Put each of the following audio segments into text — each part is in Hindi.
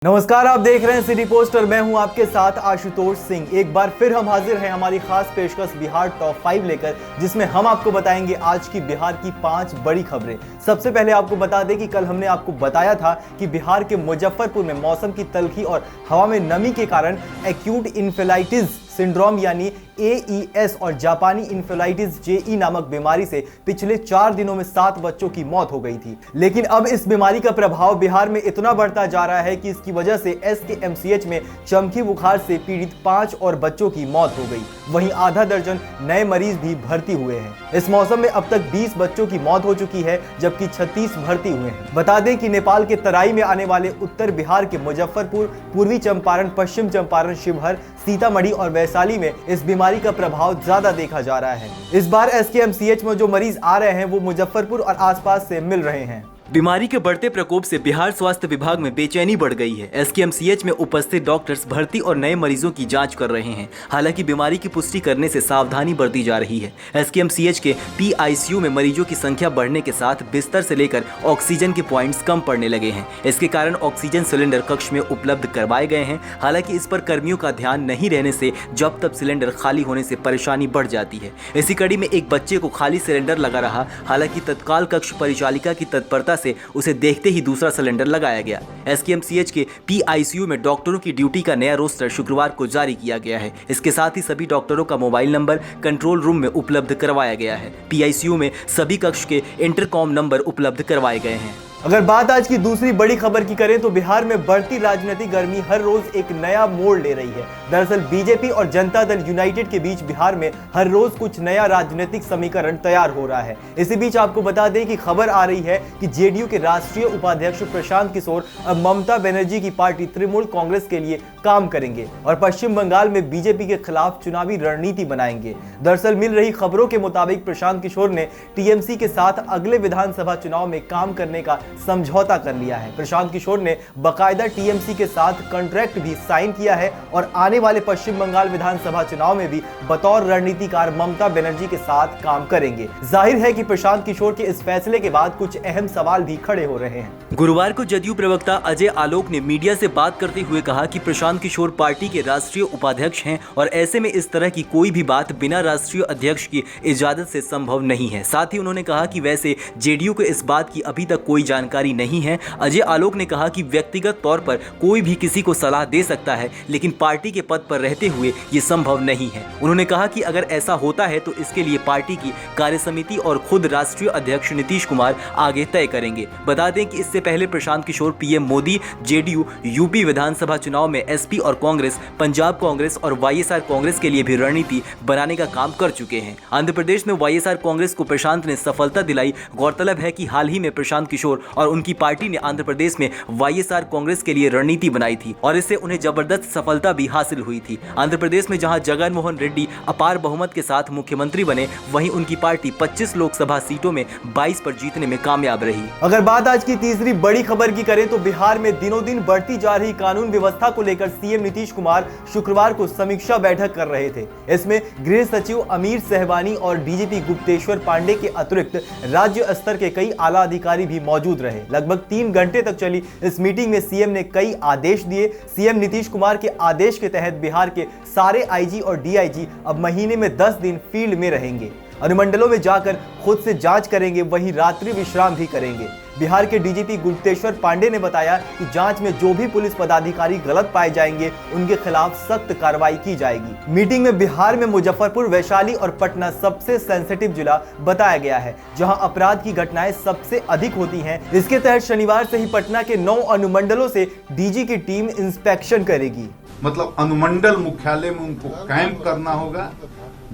नमस्कार, आप देख रहे हैं सिटी पोस्ट और मैं हूं आपके साथ आशुतोष सिंह। एक बार फिर हम हाजिर हैं हमारी खास पेशकश बिहार टॉप 5 लेकर, जिसमें हम आपको बताएंगे आज की बिहार की 5 बड़ी खबरें। सबसे पहले आपको बता दें कि कल हमने आपको बताया था कि बिहार के मुजफ्फरपुर में मौसम की तल्खी और हवा में नमी के कारण एक्यूट इन्फेलाइटिस सिंड्रोम यानी AES और जापानी इन्फेलाइटिस JE नामक बीमारी से पिछले 4 दिनों में 7 बच्चों की मौत हो गई थी। लेकिन अब इस बीमारी का प्रभाव बिहार में इतना बढ़ता जा रहा है कि इसकी वजह से SKMCH में चमकी बुखार से पीड़ित 5 और बच्चों की मौत हो गई। वहीं आधा दर्जन नए मरीज भी भर्ती हुए हैं। इस मौसम में अब तक 20 बच्चों की मौत हो चुकी है, जबकि 36 भर्ती हुए हैं। बता दें कि नेपाल के तराई में आने वाले उत्तर बिहार के मुजफ्फरपुर, पूर्वी चंपारण, पश्चिम चंपारण, शिवहर, सीतामढ़ी और वैशाली में इस बीमारी का प्रभाव ज्यादा देखा जा रहा है। इस बार SKMCH में जो मरीज आ रहे हैं वो मुजफ्फरपुर और आसपास से मिल रहे हैं। बीमारी के बढ़ते प्रकोप से बिहार स्वास्थ्य विभाग में बेचैनी बढ़ गई है। SKMCH में उपस्थित डॉक्टर्स भर्ती और नए मरीजों की जांच कर रहे हैं। हालांकि बीमारी की पुष्टि करने से सावधानी बरती जा रही है। SKMCH के PICU में मरीजों की संख्या बढ़ने के साथ बिस्तर से लेकर ऑक्सीजन के पॉइंट्स कम पड़ने लगे हैं। इसके कारण ऑक्सीजन सिलेंडर कक्ष में उपलब्ध करवाए गए हैं। हालांकि इस पर कर्मियों का ध्यान नहीं रहने से जब तब सिलेंडर खाली होने से परेशानी बढ़ जाती है। इसी कड़ी में एक बच्चे को खाली सिलेंडर लगा रहा। हालांकि तत्काल कक्ष परिचालिका की तत्परता से उसे देखते ही दूसरा सिलेंडर लगाया गया। SKMCH के PICU में डॉक्टरों की ड्यूटी का नया रोस्टर शुक्रवार को जारी किया गया है। इसके साथ ही सभी डॉक्टरों का मोबाइल नंबर कंट्रोल रूम में उपलब्ध करवाया गया है। PICU में सभी कक्ष के इंटरकॉम नंबर उपलब्ध करवाए गए हैं। अगर बात आज की दूसरी बड़ी खबर की करें तो बिहार में बढ़ती राजनीतिक गर्मी हर रोज एक नया मोड़ ले रही है। दरअसल बीजेपी और जनता दल यूनाइटेड के बीच बिहार में हर रोज कुछ नया राजनीतिक समीकरण तैयार हो रहा है। इसी बीच आपको बता दें कि खबर आ रही है कि JDU के राष्ट्रीय उपाध्यक्ष प्रशांत किशोर अब ममता बनर्जी की पार्टी तृणमूल कांग्रेस के लिए काम करेंगे और पश्चिम बंगाल में बीजेपी के खिलाफ चुनावी रणनीति बनाएंगे। दरअसल मिल रही खबरों के मुताबिक प्रशांत किशोर ने TMC के साथ अगले विधानसभा चुनाव में काम करने का समझौता कर लिया है। प्रशांत किशोर ने बकायदा TMC के साथ कॉन्ट्रैक्ट भी साइन किया है और आने वाले पश्चिम बंगाल विधानसभा चुनाव में भी बतौर रणनीतिकार ममता बनर्जी के साथ काम करेंगे। जाहिर है कि प्रशांत किशोर के इस फैसले के बाद कुछ अहम सवाल भी खड़े हो रहे हैं। गुरुवार को जदयू प्रवक्ता अजय आलोक ने मीडिया से बात करते हुए कहा कि प्रशांत किशोर पार्टी के राष्ट्रीय उपाध्यक्ष हैं और ऐसे में इस तरह की कोई भी बात बिना राष्ट्रीय अध्यक्ष की इजाजत से संभव नहीं है। साथ ही उन्होंने कहा कि वैसे JDU को इस बात की अभी तक कोई जानकारी नहीं है। अजय आलोक ने कहा कि व्यक्तिगत तौर पर कोई भी किसी को सलाह दे सकता है, लेकिन पार्टी के पद पर रहते हुए ये संभव नहीं है। उन्होंने कहा कि अगर ऐसा होता है तो इसके लिए पार्टी की कार्यसमिति और खुद राष्ट्रीय अध्यक्ष नीतीश कुमार आगे तय करेंगे। बता दें कि इससे पहले Prashant Kishor PM Modi, JDU UP विधानसभा चुनाव में SP और कांग्रेस, पंजाब कांग्रेस और YSR कांग्रेस के लिए भी रणनीति बनाने का काम कर चुके हैं। आंध्र प्रदेश में YSR कांग्रेस को प्रशांत ने सफलता दिलाई। गौरतलब है कि हाल ही में प्रशांत किशोर और उनकी पार्टी ने आंध्र प्रदेश में YSR कांग्रेस के लिए रणनीति बनाई थी और इससे उन्हें जबरदस्त सफलता भी हासिल हुई थी। आंध्र प्रदेश में जहां जगन मोहन रेड्डी अपार बहुमत के साथ मुख्यमंत्री बने, वहीं उनकी पार्टी 25 लोकसभा सीटों में 22 पर जीतने में कामयाब रही। अगर बात आज की तीसरी बड़ी खबर की करें तो बिहार में दिनों दिन बढ़ती जा रही कानून व्यवस्था को लेकर CM नीतीश कुमार शुक्रवार को समीक्षा बैठक कर रहे थे। इसमें गृह सचिव अमीर सहवानी और DGP गुप्तेश्वर पांडे के अतिरिक्त राज्य स्तर के कई आला अधिकारी भी मौजूद रहे। लगभग 3 घंटे तक चली इस मीटिंग में CM ने कई आदेश दिए। CM नीतीश कुमार के आदेश के तहत बिहार के सारे IG और DIG अब महीने में 10 दिन फील्ड में रहेंगे, अनुमंडलों में जाकर खुद से जांच करेंगे, वहीं रात्रि विश्राम भी करेंगे। बिहार के DGP गुप्तेश्वर पांडे ने बताया कि जांच में जो भी पुलिस पदाधिकारी गलत पाए जाएंगे उनके खिलाफ सख्त कार्रवाई की जाएगी। मीटिंग में बिहार में मुजफ्फरपुर, वैशाली और पटना सबसे सेंसिटिव जिला बताया गया है, जहां अपराध की घटनाएं सबसे अधिक होती हैं। इसके तहत शनिवार से ही पटना के 9 अनुमंडलों से DG की टीम इंस्पेक्शन करेगी। मतलब अनुमंडल मुख्यालय में उनको कैंप करना होगा।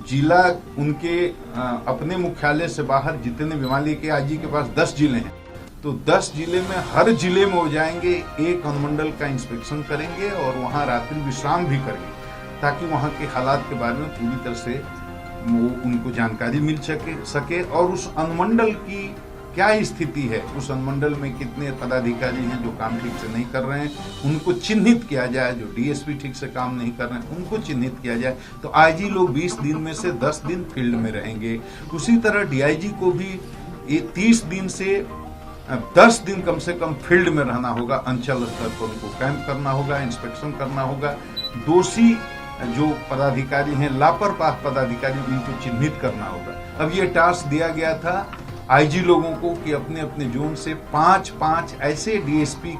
जिला उनके अपने मुख्यालय से बाहर जितने विमाली के IG के पास 10 जिले हैं, तो 10 जिले में हर जिले में हो जाएंगे, एक अनुमंडल का इंस्पेक्शन करेंगे और वहां रात्रि विश्राम भी करेंगे, ताकि वहां के हालात के बारे में पूरी तरह से उनको जानकारी मिल सके और उस अनुमंडल की क्या स्थिति है, उस अनुमंडल में कितने पदाधिकारी हैं जो काम ठीक से नहीं कर रहे हैं, उनको चिन्हित किया जाए। जो DSP ठीक से काम नहीं कर रहे हैं उनको चिन्हित किया जाए। तो IG लोग 20 दिन में से 10 दिन फील्ड में रहेंगे। उसी तरह DIG को भी 30 दिन से 10 दिन कम से कम फील्ड में रहना होगा, अंचल स्तर पर उनको कैंप करना होगा, इंस्पेक्शन करना होगा। दोषी जो पदाधिकारी हैं, लापरवाह पदाधिकारी, उनको चिन्हित करना होगा। अब ये टास्क दिया गया था आईजी लोगों को कि अपने अपने जोन से 5-5 ऐसे डीएसपी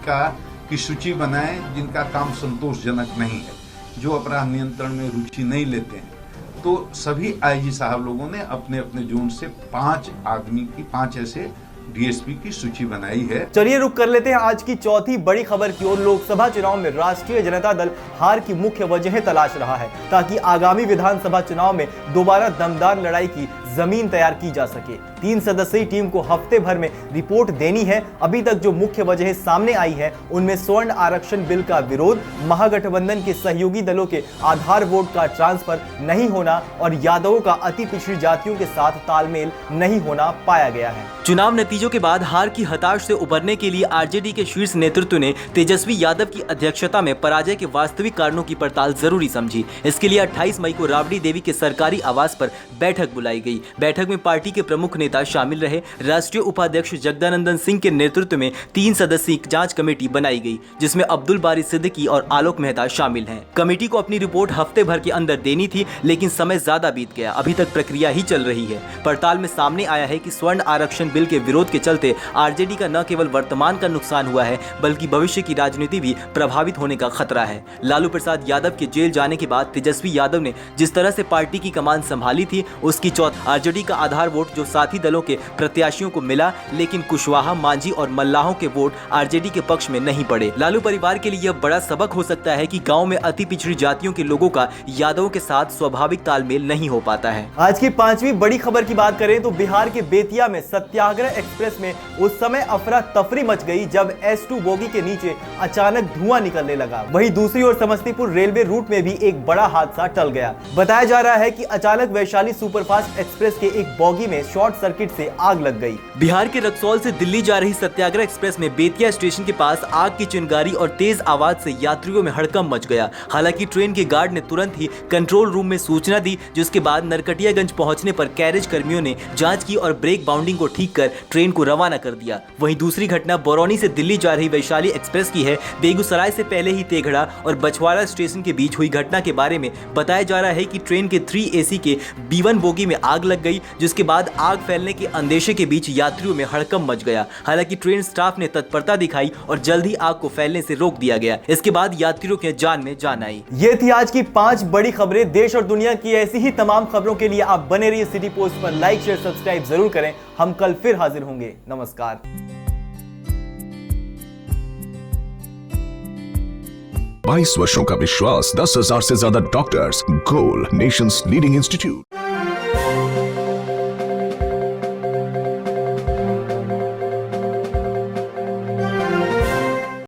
की सूची बनाएं जिनका काम संतोषजनक नहीं है, जो अपराध नियंत्रण में रुचि नहीं लेते हैं। तो सभी आईजी साहब लोगों ने अपने अपने जोन से 5 ऐसे डीएसपी की सूची बनाई है। चलिए रुक कर लेते हैं आज की चौथी बड़ी खबर की ओर। लोकसभा चुनाव में राष्ट्रीय जनता दल हार की मुख्य वजहें तलाश रहा है ताकि आगामी विधानसभा चुनाव में दोबारा दमदार लड़ाई की जमीन तैयार की जा सके। 3 सदस्यीय टीम को हफ्ते भर में रिपोर्ट देनी है। अभी तक जो मुख्य वजहें सामने आई है उनमें स्वर्ण आरक्षण बिल का विरोध, महागठबंधन के सहयोगी दलों के आधार वोट का ट्रांसफर नहीं होना और यादवों का अति पिछड़ी जातियों के साथ तालमेल नहीं होना पाया गया है। चुनाव नतीजों के बाद हार की हताश से उबरने के लिए आरजेडी के शीर्ष नेतृत्व ने तेजस्वी यादव की अध्यक्षता में पराजय के वास्तविक कारणों की पड़ताल जरूरी समझी। इसके लिए 28 मई को राबड़ी देवी के सरकारी आवास पर बैठक बुलाई गई। बैठक में पार्टी के प्रमुख नेता शामिल रहे। राष्ट्रीय उपाध्यक्ष जगदानंदन सिंह के नेतृत्व में 3 सदस्यीय जांच कमेटी बनाई गई, जिसमें अब्दुल बारी सिद्दीकी और आलोक मेहता शामिल हैं। कमेटी को अपनी रिपोर्ट हफ्ते भर के अंदर देनी थी, लेकिन समय ज्यादा बीत गया। अभी तक प्रक्रिया ही चल रही है। पड़ताल में सामने आया है कि स्वर्ण आरक्षण बिल के विरोध के चलते आरजेडी का न केवल वर्तमान का नुकसान हुआ है, बल्कि भविष्य की राजनीति भी प्रभावित होने का खतरा है। लालू प्रसाद यादव के जेल जाने के बाद तेजस्वी यादव ने जिस तरह से पार्टी की कमान संभाली थी, उसकी आरजेडी का आधार वोट जो साथी दलों के प्रत्याशियों को मिला, लेकिन कुशवाहा, मांझी और मल्लाहों के वोट आरजेडी के पक्ष में नहीं पड़े। लालू परिवार के लिए यह बड़ा सबक हो सकता है कि गांव में अति पिछड़ी जातियों के लोगों का यादवों के साथ स्वाभाविक तालमेल नहीं हो पाता है। आज की 5वीं बड़ी खबर की बात करें तो बिहार के बेतिया में सत्याग्रह एक्सप्रेस में उस समय अफरा तफरी मच गई जब S2 बोगी के नीचे अचानक धुआं निकलने लगा। वहीं दूसरी ओर समस्तीपुर रेलवे रूट में भी एक बड़ा हादसा टल गया। बताया जा रहा है कि अचानक वैशाली सुपरफास्ट एक्सप्रेस के एक बोगी में शॉर्ट सर्किट से आग लग गई। बिहार के रक्सौल से दिल्ली जा रही सत्याग्रह एक्सप्रेस में बेतिया स्टेशन के पास आग की चिंगारी और तेज आवाज से यात्रियों में हड़कंप मच गया। हालांकि ट्रेन के गार्ड ने तुरंत ही कंट्रोल रूम में सूचना दी, जिसके बाद नरकटियागंज पहुंचने पर कैरेज कर्मियों ने जांच की और ब्रेक बाउंडिंग को ठीक कर ट्रेन को रवाना कर दिया। वहीं दूसरी घटना बरौनी से दिल्ली जा रही वैशाली एक्सप्रेस की है। बेगूसराय से पहले ही तेघड़ा और बछवाड़ा स्टेशन के बीच हुई घटना के बारे में बताया जा रहा है कि ट्रेन के 3 AC के B1 बोगी में आग लग गई, जिसके बाद आग फैलने के अंदेशे के बीच यात्रियों में हड़कंप मच गया। हालांकि ट्रेन स्टाफ ने तत्परता दिखाई और जल्द ही आग को फैलने से रोक दिया गया। इसके बाद यात्रियों के जान में जान आई। ये थी आज की 5 बड़ी खबरें। देश और दुनिया की ऐसी ही तमाम खबरों के लिए आप बने रहिए सिटी पोस्ट पर। लाइक, शेयर, सब्सक्राइब जरूर करें। हम कल फिर हाजिर होंगे। नमस्कार। 22 वर्षों का विश्वास, 10,000 से ज्यादा डॉक्टर्स, गोल नेशंस लीडिंग इंस्टीट्यूट।